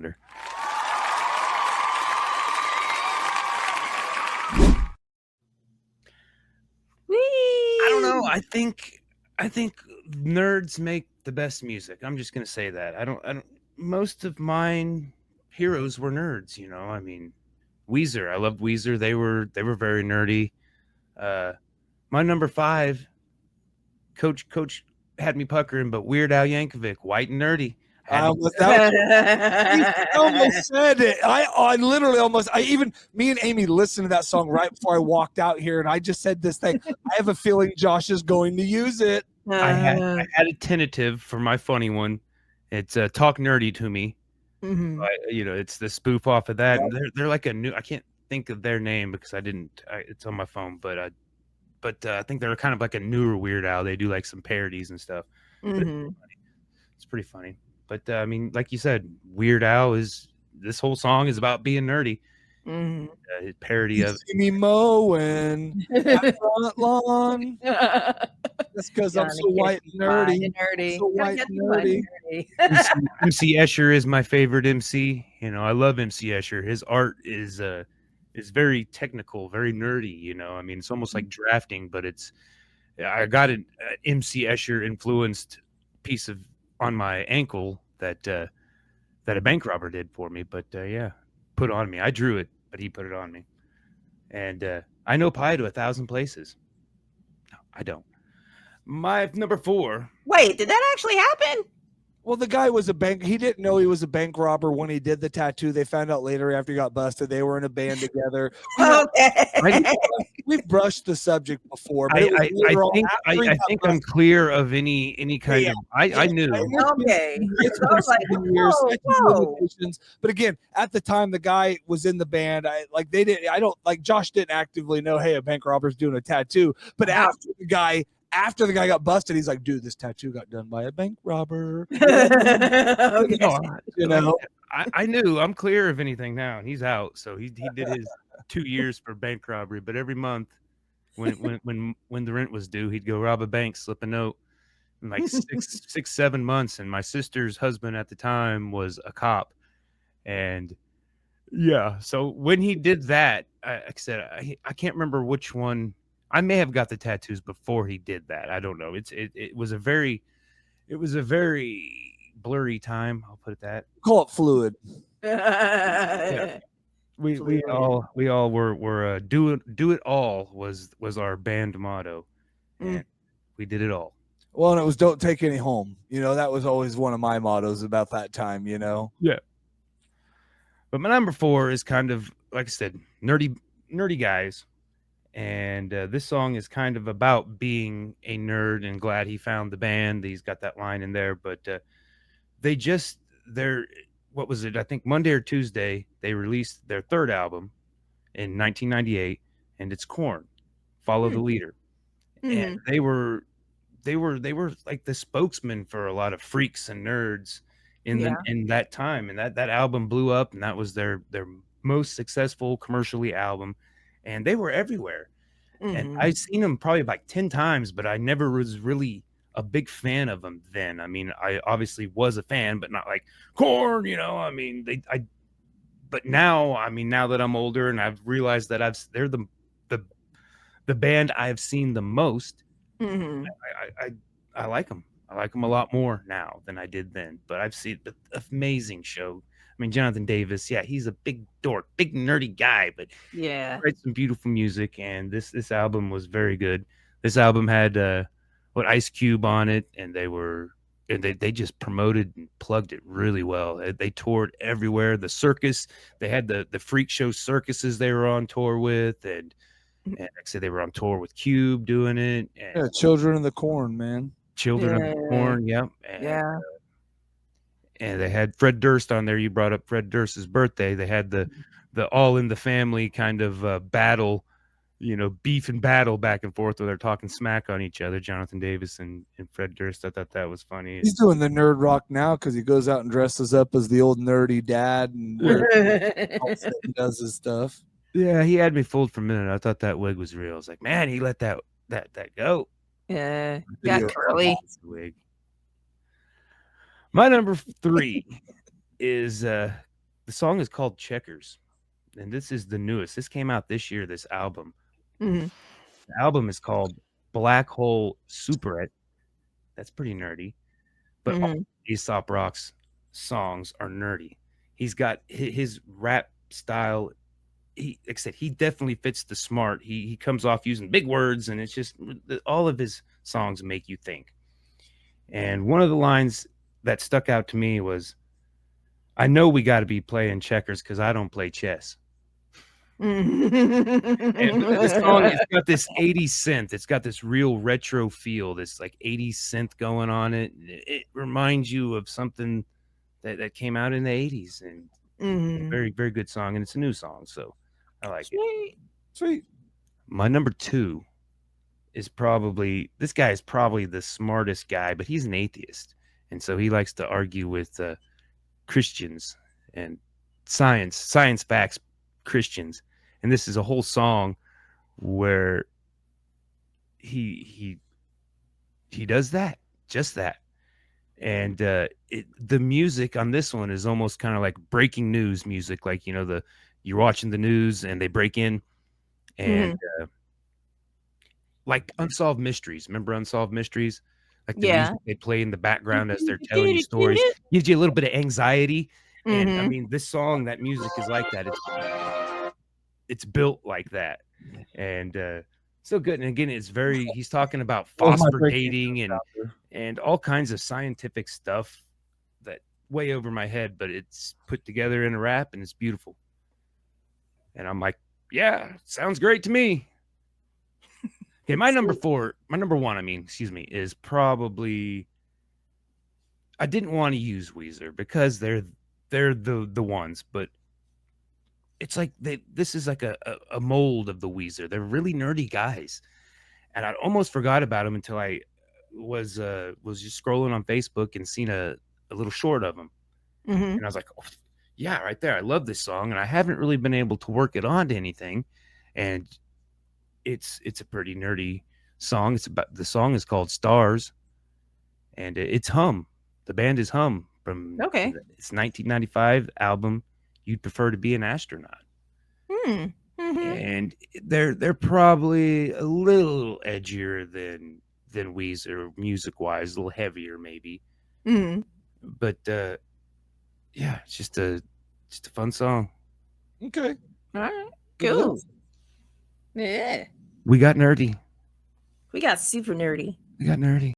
I don't know. I think nerds make the best music. I'm just gonna say that. I don't. Most of mine heroes were nerds. I mean, Weezer. I loved Weezer. They were very nerdy. My number 5, Coach had me puckering, but Weird Al Yankovic, white and nerdy. I almost said it. I literally almost. Me and Amy listened to that song right before I walked out here, and I just said this thing. I have a feeling Josh is going to use it. I had a tentative for my funny one. It's Talk Nerdy to Me. Mm-hmm. It's the spoof off of that. And they're like a new. I can't think of their name because I didn't. It's on my phone, but I think they're kind of like a newer Weird Al. They do like some parodies and stuff. Mm-hmm. It's pretty funny. But I mean, like you said, Weird Al this whole song is about being nerdy. Mm-hmm. His parody you of see me mowing that front lawn. That's because I'm so white and nerdy. So white and nerdy. MC Escher is my favorite MC. I love MC Escher. His art is very technical, very nerdy. I mean, it's almost like drafting, but I got an MC Escher influenced piece on my ankle that a bank robber did for me, but put on me. I drew it, but he put it on me. And I know pi to 1,000 places. No, I don't. My number 4. Wait, did that actually happen? Well, the guy was he didn't know he was a bank robber when he did the tattoo. They found out later after he got busted. They were in a band together. We've brushed the subject before. But I think I'm clear of any kind of. I knew. Okay. It's been 7 years. But again, at the time the guy was in the band, Josh didn't actively know, hey, a bank robber's doing a tattoo. But after the guy got busted, he's like, dude, this tattoo got done by a bank robber. Okay. I knew. I'm clear of anything now, and he's out. So he did his 2 years for bank robbery. But every month, when the rent was due, he'd go rob a bank, slip a note. In like 7 months. And my sister's husband at the time was a cop, and yeah. So when he did that, I said I can't remember which one. I may have got the tattoos before he did that. I don't know. It was a very blurry time. I'll put it that. Call it fluid. Yeah. We all were do it all was our band motto, and we did it all. Well, and it was don't take any home. That was always one of my mottos about that time. Yeah. But my number 4 is kind of like I said, nerdy guys. And this song is kind of about being a nerd and glad he found the band. He's got that line in there, but what was it? I think Monday or Tuesday, they released their 3rd album in 1998, and it's Korn, Follow the Leader. And they were like the spokesman for a lot of freaks and nerds in that time. And that album blew up, and that was their most successful commercially album. And they were everywhere. And I've seen them probably like 10 times, but I never was really a big fan of them then. I mean, I obviously was a fan, but not like Korn, I mean, but now, I mean, now that I'm older and I've realized that they're the band I've seen the most. I like them. I like them a lot more now than I did then, but I've seen the amazing show. I mean, Jonathan Davis, he's a big dork, big nerdy guy, but writes some beautiful music, and this album was very good. This album had Ice Cube on it, and they just promoted and plugged it really well. They toured everywhere. The circus, they had the freak show circuses they were on tour with, and like I said, they were on tour with Cube doing it. And Children of the Corn, man. Children of the Corn, yep. And they had Fred Durst on there. You brought up Fred Durst's birthday. They had the all in the family kind of battle, beef and battle back and forth where they're talking smack on each other, Jonathan Davis and Fred Durst. I thought that was funny. He's doing the nerd rock now because he goes out and dresses up as the old nerdy dad and does his stuff. Yeah, he had me fooled for a minute. I thought that wig was real. I was like, man, he let that go. Yeah, got curly. Wig. My number 3 is the song is called Checkers, and this is the newest. This came out this year. This album. Mhm. The album is called Black Hole Superette. That's pretty nerdy, but all Mhm. Aesop Rock's songs are nerdy. He's got his rap style. Like I said, he definitely fits the smart. He comes off using big words, and it's just all of his songs make you think. And one of the lines that stuck out to me was, "I know we got to be playing checkers because I don't play chess." And the song, it's got this 80s synth. It's got this real retro feel, this like 80s synth going on it. It reminds you of something that came out in the 80s, and very, very good song. And it's a new song, so I like it. Sweet. My number 2 is probably, this guy is probably the smartest guy, but he's an atheist. And so he likes to argue with Christians and science facts Christians. And this is a whole song where he does that, just that. And the music on this one is almost kind of like breaking news music, like, you're watching the news and they break in, and like Unsolved Mysteries. Remember Unsolved Mysteries? Like the music they play in the background as they're telling you stories gives you a little bit of anxiety. And I mean, this song, that music is like that. It's built like that. And so good. And again, he's talking about phosphorating and all kinds of scientific stuff that way over my head, but it's put together in a rap and it's beautiful. And I'm like, yeah, sounds great to me. Okay, my number 1, I mean, excuse me, is probably, I didn't want to use Weezer because they're the ones, but it's like this is like a mold of the Weezer. They're really nerdy guys, and I almost forgot about them until I was just scrolling on Facebook and seen a little short of them, and I was like, oh, yeah, right there, I love this song, and I haven't really been able to work it onto anything, and it's a pretty nerdy song. The song is called Stars, and it's Hum. The band is Hum from its 1995 album You'd Prefer to Be an Astronaut. And they're probably a little edgier than Weezer music wise, a little heavier maybe. But yeah, it's just a fun song. Okay. All right. Cool. Yeah. We got nerdy. We got super nerdy. We got nerdy.